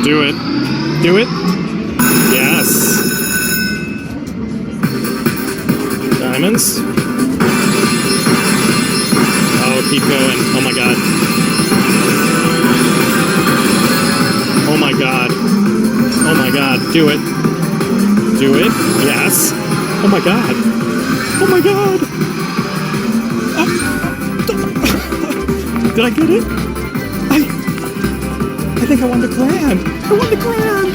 Do it. Do it. Yes. Diamonds. Oh, keep going. Oh my god. Oh my god. Oh my god. Do it. Do it. Yes. Oh my god. Oh my god. Did I get it? I think I won the grand. I won the grand.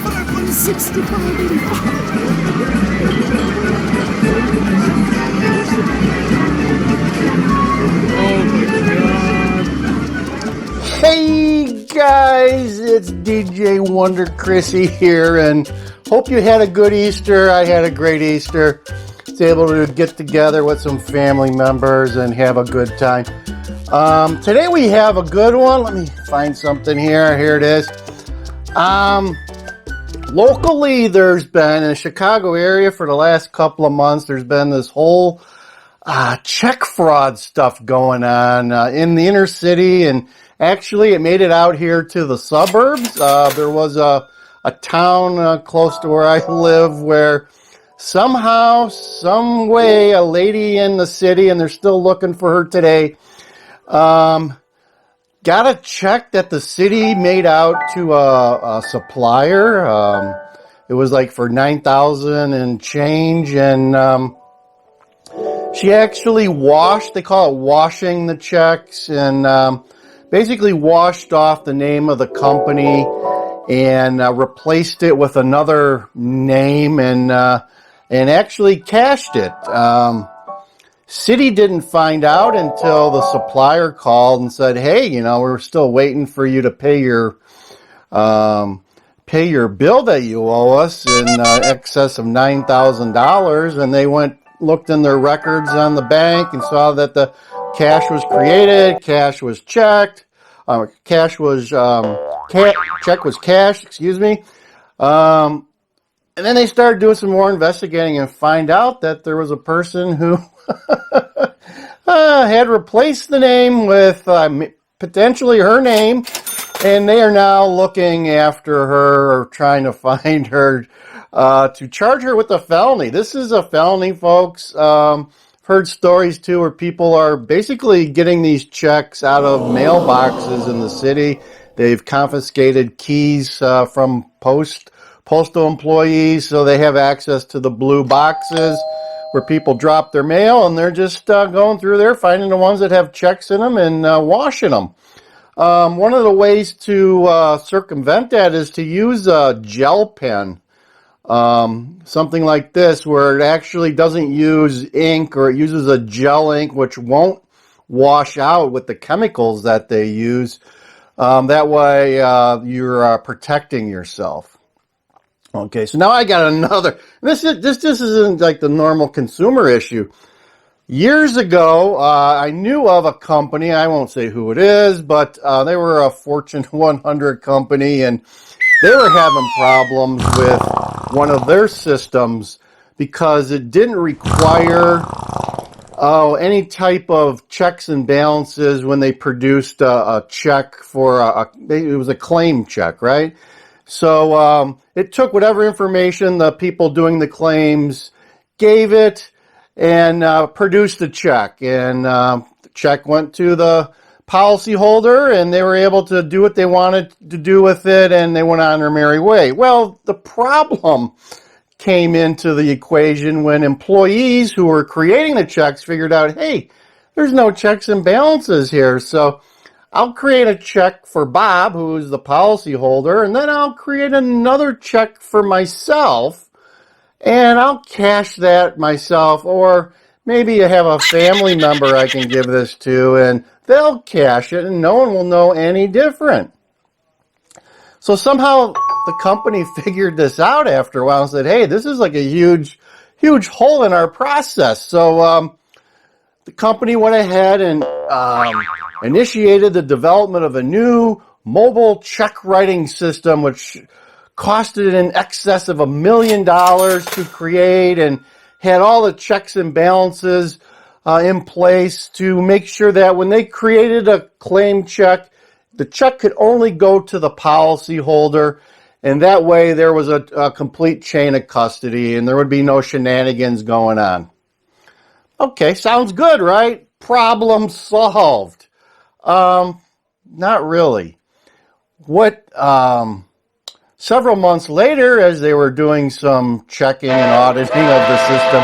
But I won $65.85. Hey guys, it's DJ Wonder Chrissy here, and hope you had a good Easter. I had a great Easter. Was able to get together with some family members and have a good time. Today we have a good one. Let me find something here. Here it is. Locally, there's been in the Chicago area for the last couple of months, there's been this whole check fraud stuff going on in the inner city, and actually it made it out here to the suburbs. There was a town close to where I live where somehow, some way, a lady in the city, and they're still looking for her today, got a check that the city made out to a supplier. It was like for $9,000 and change, and she actually washed, they call it washing the checks, and basically washed off the name of the company and replaced it with another name, and actually cashed it. City didn't find out until the supplier called and said, hey, you know, we're still waiting for you to pay your bill that you owe us in excess of $9,000. And they looked in their records on the bank and saw that the cash was created, cash was checked, check was cashed, excuse me. And then they started doing some more investigating and find out that there was a person who had replaced the name with potentially her name, and they are now looking after her or trying to find her to charge her with a felony. This is a felony, folks. Heard stories too where people are basically getting these checks out of mailboxes in the city. They've confiscated keys from postal employees, so they have access to the blue boxes where people drop their mail, and they're just going through there, finding the ones that have checks in them and washing them. One of the ways to circumvent that is to use a gel pen, something like this, where it actually doesn't use ink, or it uses a gel ink, which won't wash out with the chemicals that they use. That way you're protecting yourself. Okay, so now I got another. This isn't like the normal consumer issue. Years ago, I knew of a company. I won't say who it is, but they were a Fortune 100 company, and they were having problems with one of their systems because it didn't require any type of checks and balances when they produced a check for it was a claim check, right? So it took whatever information the people doing the claims gave it and produced a check. And the check went to the policyholder, and they were able to do what they wanted to do with it, and they went on their merry way. Well, the problem came into the equation when employees who were creating the checks figured out, hey, there's no checks and balances here. So I'll create a check for Bob, who's the policyholder, and then I'll create another check for myself, and I'll cash that myself, or maybe I have a family member I can give this to, and they'll cash it, and no one will know any different. So somehow the company figured this out after a while and said, hey, this is like a huge hole in our process. So the company went ahead and initiated the development of a new mobile check writing system, which costed in excess of $1 million to create, and had all the checks and balances in place to make sure that when they created a claim check, the check could only go to the policyholder, and that way there was a complete chain of custody and there would be no shenanigans going on. Okay, sounds good, right? Problem solved. Not really. Several months later, as they were doing some checking and auditing of the system,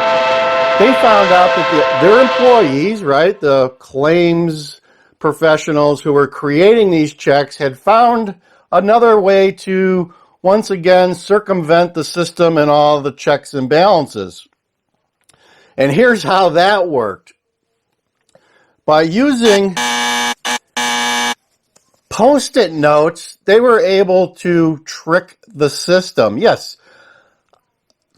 they found out that their employees, right, the claims professionals who were creating these checks, had found another way to once again circumvent the system and all the checks and balances. And here's how that worked. By using Post-it notes, they were able to trick the system. Yes,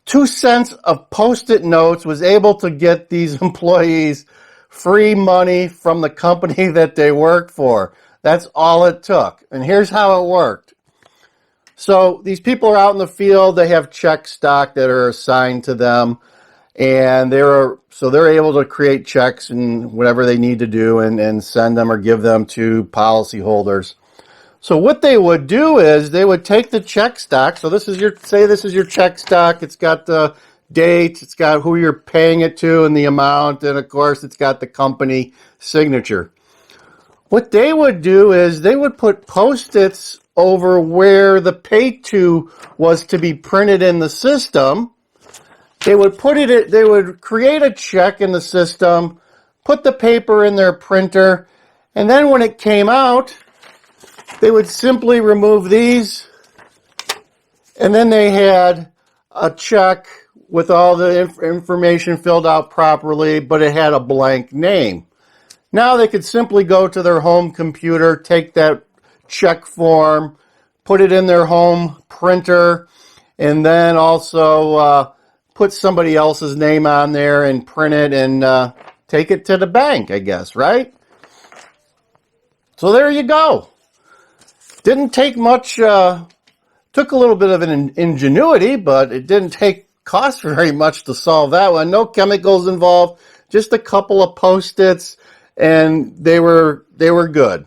2 cents of Post-it notes was able to get these employees free money from the company that they worked for. That's all it took. And here's how it worked. So these people are out in the field. They have check stock that are assigned to them. And they're able to create checks and whatever they need to do and send them or give them to policyholders. So what they would do is they would take the check stock. So this is your check stock. It's got the date, it's got who you're paying it to and the amount, and of course it's got the company signature. What they would do is they would put Post-its over where the pay to was to be printed in the system. They would create a check in the system, put the paper in their printer, and then when it came out, they would simply remove these, and then they had a check with all the information filled out properly, but it had a blank name. Now they could simply go to their home computer, take that check form, put it in their home printer, and then also put somebody else's name on there and print it and take it to the bank, I guess, right? So there you go. Didn't take much, took a little bit of an ingenuity, but it didn't cost very much to solve that one. No chemicals involved, just a couple of Post-its, and they were good.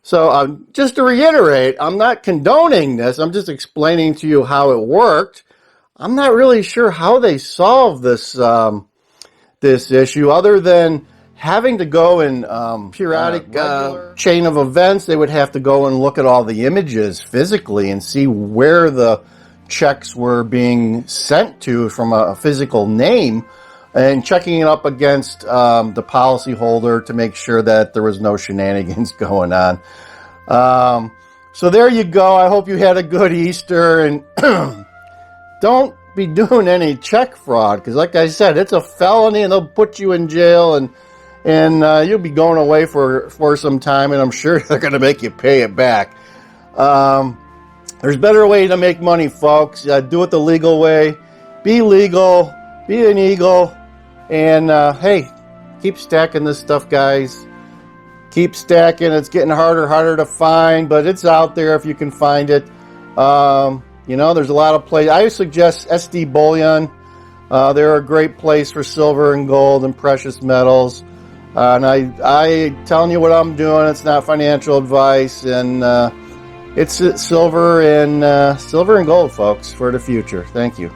So just to reiterate, I'm not condoning this. I'm just explaining to you how it worked. I'm not really sure how they solved this this issue, other than having to go in periodic chain of events. They would have to go and look at all the images physically and see where the checks were being sent to from a physical name, and checking it up against the policyholder to make sure that there was no shenanigans going on. So there you go. I hope you had a good Easter, and don't be doing any check fraud, because like I said, it's a felony and they'll put you in jail, and you'll be going away for some time, and I'm sure they're going to make you pay it back. There's better way to make money, folks. Do it the legal way. Be legal. Be an eagle. And hey, keep stacking this stuff, guys. Keep stacking. It's getting harder to find, but it's out there if you can find it. There's a lot of places. I suggest SD Bullion. They're a great place for silver and gold and precious metals. And I telling you what I'm doing. It's not financial advice, and it's silver and gold, folks, for the future. Thank you.